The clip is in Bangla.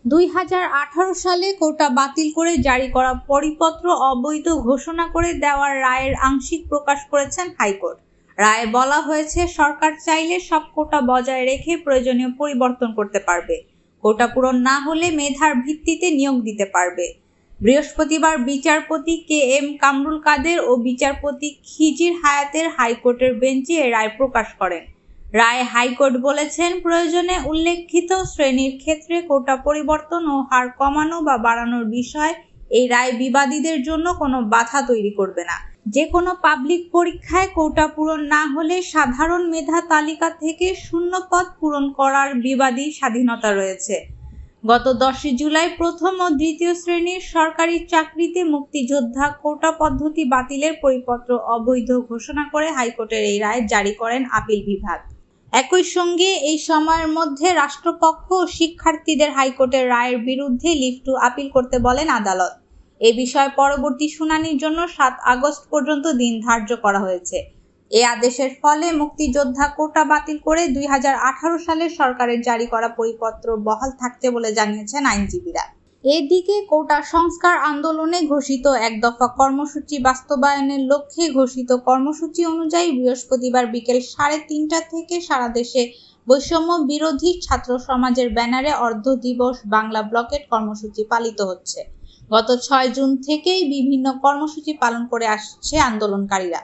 2018 সালে কোটা বাতিল করে জারি করা পরিপত্র অবৈধ ঘোষণা করে দেওয়ার রায়ের আংশিক প্রকাশ করেছেন হাইকোর্ট। রায়ে বলা হয়েছে, সরকার চাইলে সব কোটা বজায় রেখে প্রয়োজনীয় পরিবর্তন করতে পারবে। কোটা পূরণ না হলে মেধার ভিত্তিতে নিয়োগ দিতে পারবে। বৃহস্পতিবার বিচারপতি KM কামরুল কাদের ও বিচারপতি খিজির হায়াতের হাইকোর্টের বেঞ্চে এ রায় প্রকাশ করেন। রায়ে হাইকোর্ট বলেছেন, প্রয়োজনে উল্লেখিত শ্রেণীর ক্ষেত্রে কোটা পরিবর্তন ও হার কমানো বা বাড়ানোর বিষয় এই রায় বিবাদীদের জন্য কোনো বাধা তৈরি করবে না। যে কোনো পাবলিক পরীক্ষায় কোটা পূরণ না হলে সাধারণ মেধা তালিকা থেকে শূন্য পদ পূরণ করার বিবাদী স্বাধীনতা রয়েছে। গত 10 জুলাই প্রথম ও দ্বিতীয় শ্রেণীর সরকারি চাকরিতে মুক্তিযোদ্ধা কোটা পদ্ধতি বাতিলের পরিপত্র অবৈধ ঘোষণা করে হাইকোর্টের এই রায় জারি করেন আপিল বিভাগ। একই সঙ্গে এই সময়ের মধ্যে রাষ্ট্রপক্ষ ও শিক্ষার্থীদের হাইকোর্টের রায়ের বিরুদ্ধে লিভ টু আপিল করতে বলেন আদালত। এ বিষয়ে পরবর্তী শুনানির জন্য 7 আগস্ট পর্যন্ত দিন ধার্য করা হয়েছে। এ আদেশের ফলে মুক্তিযোদ্ধা কোটা বাতিল করে 2018 সালে সরকারের জারি করা পরিপত্র বহাল থাকছে বলে জানিয়েছেন আইনজীবীরা। এদিকে কোটা সংস্কার আন্দোলনে ঘোষিত এক দফা কর্মসূচি বাস্তবায়নের লক্ষ্যে ঘোষিত কর্মসূচি অনুযায়ী বৃহস্পতিবার বিকেল 3:30টা থেকে সারা দেশে বৈষম্য বিরোধী ছাত্র সমাজের ব্যানারে অর্ধ দিবস বাংলা ব্লকেট কর্মসূচি পালিত হচ্ছে। গত 6 জুন থেকেই বিভিন্ন কর্মসূচি পালন করে আসছে আন্দোলনকারীরা।